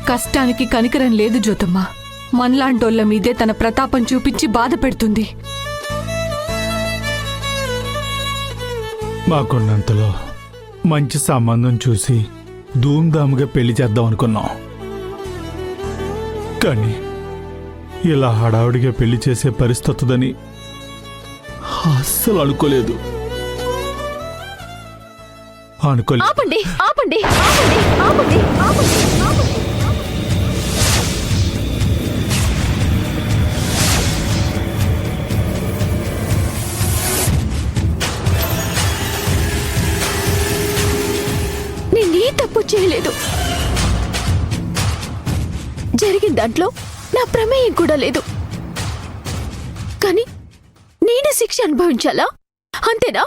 కష్టానికి కనికరం లేదు జ్యోతమ్మ. మనలాంటోళ్ల మీదే తన ప్రతాపం చూపించి బాధ పెడుతుంది. మాకున్నంతలో మంచి సంబంధం చూసి ధూమ్ధాముగా పెళ్లి చేద్దాం అనుకున్నాం. కానీ ఇలా హడావుడిగా పెళ్లి చేసే పరిస్థితుందని అస్సలు అనుకోలేదు. ఆపండి ఆపండి ఆపండి ఆపండి ఆపండి ఆపండి. నేనే తప్పు చేయలేదు. జరిగిన దాంట్లో నా ప్రమేయం కూడా లేదు. కానీ నేనే శిక్ష అనుభవించాలా? అంతేనా?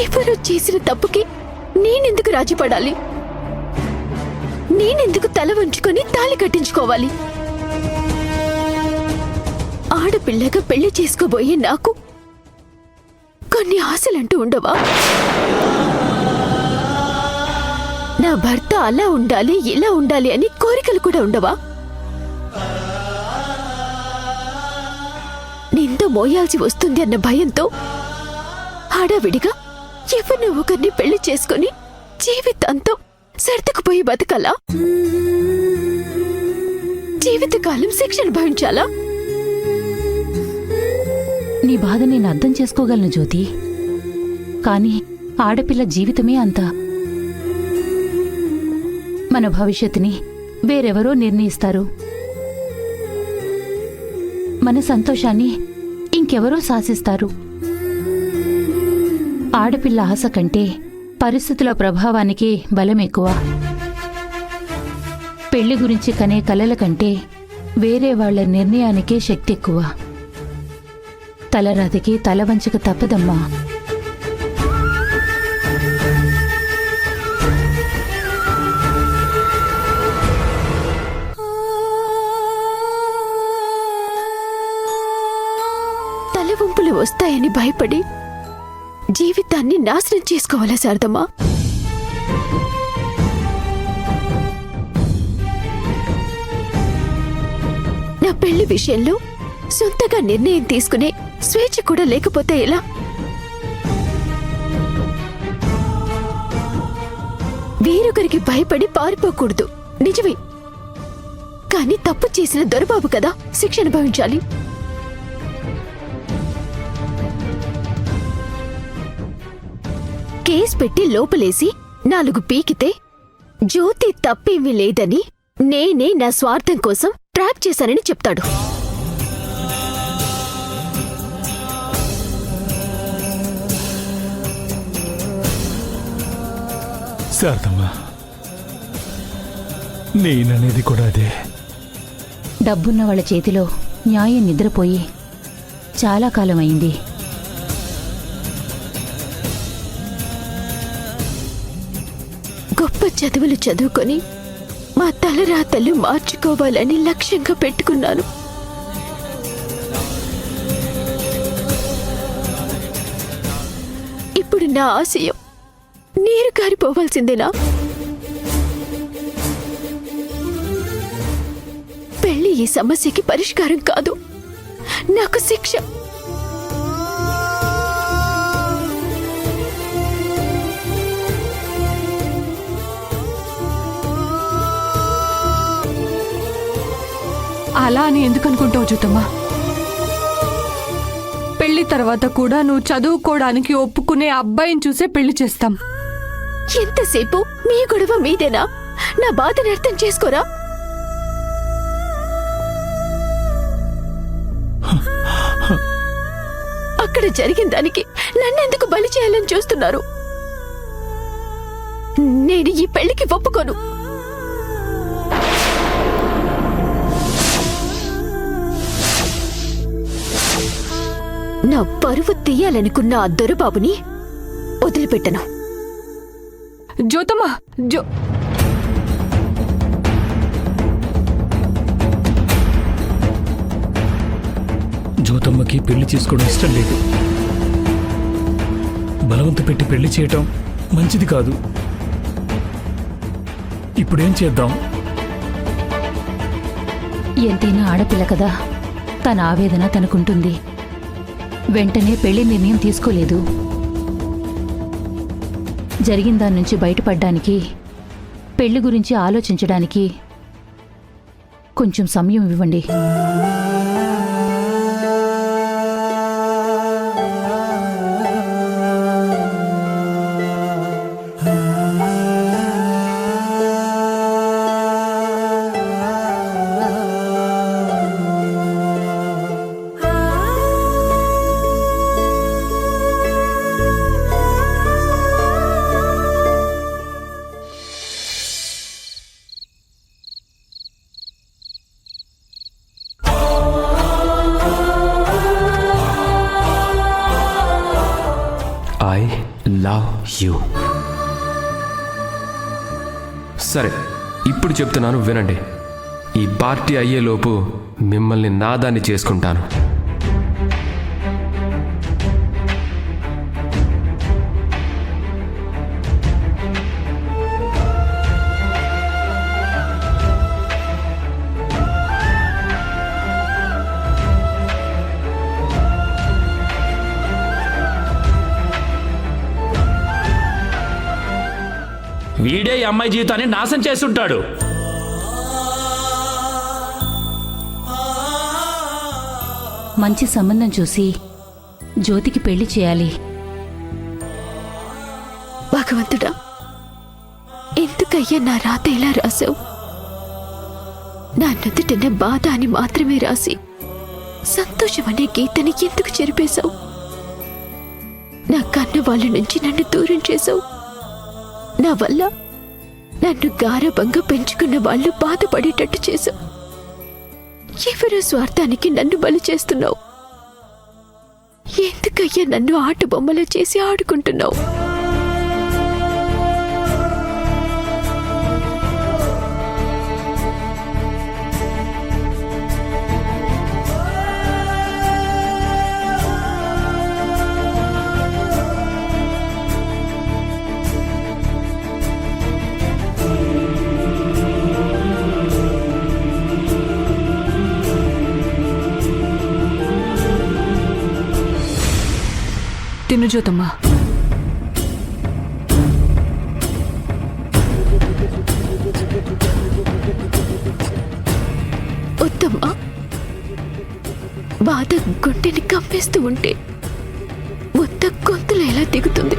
ఎవరు చేసిన తప్పుకి నేనెందుకు రాజీపడాలి? నేనెందుకు తల వంచుకొని తాళి కట్టించుకోవాలి? ఆడపిల్లగా పెళ్లి చేసుకోబోయే నాకు కొన్ని ఆశలంటూ ఉండవా? నా భర్త అలా ఉండాలి ఇలా ఉండాలి అని కోరికలు కూడా ఉండవా? నింద మోయాల్సి వస్తుంది అన్న భయంతో హడావిడిగా ఎవరినో ఒకరిని పెళ్లి చేసుకుని జీవితంతో సర్దుకుపోయి బతకాలా? జీవితకాలం శిక్ష అనుభవించాలా? నీ బాధ నేను అర్థం చేసుకోగలను జ్యోతి. కానీ ఆడపిల్ల జీవితమే అంతా. మన భవిష్యత్తుని వేరెవరో నిర్ణయిస్తారు. మన సంతోషాన్ని ఇంకెవరో శాసిస్తారు. ఆడపిల్ల ఆశ కంటే పరిస్థితుల ప్రభావానికి బలం ఎక్కువ. పెళ్లి గురించి కనే కలల కంటే వేరే వాళ్ల నిర్ణయానికే శక్తి ఎక్కువ. తలరాతికి తల వంచక తప్పదమ్మా. తలవంపులు వస్తాయని భయపడి జీవితాన్ని నాశనం చేసుకోవాలా శారదమ్మా? నా పెళ్లి విషయంలో సొంతగా నిర్ణయం తీసుకునే స్వేచ్ఛ కూడా లేకపోతే ఎలా? వేరొకరికి భయపడి పారిపోకూడదు, నిజమే. కానీ తప్పు చేసిన దొరబాబు కదా శిక్ష అనుభవించాలి. కేసు పెట్టి లోపలేసి 4 పీకితే జ్యోతి తప్పేమీ లేదని నేనే నా స్వార్థం కోసం ట్రాప్ చేశానని చెప్తాడు. శారదమ్మా, నేననేది కూడా అదే. డబ్బున్న వాళ్ళ చేతిలో న్యాయం నిద్రపోయి చాలా కాలం అయింది. గొప్ప చదువులు చదువుకొని మా తలరాతలు మార్చుకోవాలని లక్ష్యంగా పెట్టుకున్నాను. ఇప్పుడు నా ఆశయం నీరు కారిపోవాల్సిందేనా? పెళ్లి ఈ సమస్యకి పరిష్కారం కాదు, నాకు శిక్ష. అలా అని ఎందుకు అనుకుంటావు జ్యోతమ్మా? పెళ్లి తర్వాత కూడా నువ్వు చదువుకోవడానికి ఒప్పుకునే అబ్బాయిని చూసే పెళ్లి చేస్తాం. ఎంతసేపు మీ గొడవ మీదేనా? నా బాధను అర్థం చేసుకోరా? అక్కడ జరిగిన దానికి నన్నెందుకు బలి చేయాలని చూస్తున్నారు? నేను ఈ పెళ్లికి ఒప్పుకోను. నా పరువు తీయాలనుకున్న ఆ దొరబాబుని వదిలిపెట్టను. జ్యోతమ్మా, జ్యోతమ్మకి పెళ్లి చేసుకోవడం ఇష్టం లేదు. బలవంత పెట్టి పెళ్లి చేయటం మంచిది కాదు. ఇప్పుడేం చేద్దాం? ఎంతైనా ఆడపిల్ల కదా, తన ఆవేదన తనకుంటుంది. వెంటనే పెళ్లి నిర్ణయం తీసుకోలేదు. జరిగిన దాని నుంచి బయటపడ్డానికి, పెళ్లి గురించి ఆలోచించడానికి కొంచెం సమయం ఇవ్వండి. I love you. సరే, ఇప్పుడు చెప్తున్నాను వినండి. ఈ పార్టీ అయ్యేలోపు మిమ్మల్ని నాదాన్ని చేసుకుంటాను. వీడే ఈ అమ్మాయి జీవితాన్ని నాశనం చేస్తుంటాడు. మంచి సంబంధం చూసి జ్యోతికి పెళ్లి చేయాలి. భగవంతుడా, ఎందుకయ్యా నా రాత ఇలా రాసావు? నా నుదుటిన బాధ అని మాత్రమే రాసి సంతోషం అనే గీతని ఎందుకు చెరిపేశావు? నా కన్న వాళ్ళ నుంచి నన్ను దూరం చేశావు. నా వల్ల నన్ను గారభంగా పెంచుకున్న వాళ్ళు బాధపడేటట్టు చేశావు. ఎవరో స్వార్థానికి నన్ను బలి చేస్తున్నావు. ఎందుకయ్యా నన్ను ఆట బొమ్మలో చేసి ఆడుకుంటున్నావు? తిను జ్యోతమ్మా. వద్దమ్మా, బాధ గుండెని కమ్మేస్తూ ఉంటే మొత్తం గొంతులు ఎలా దిగుతుంది?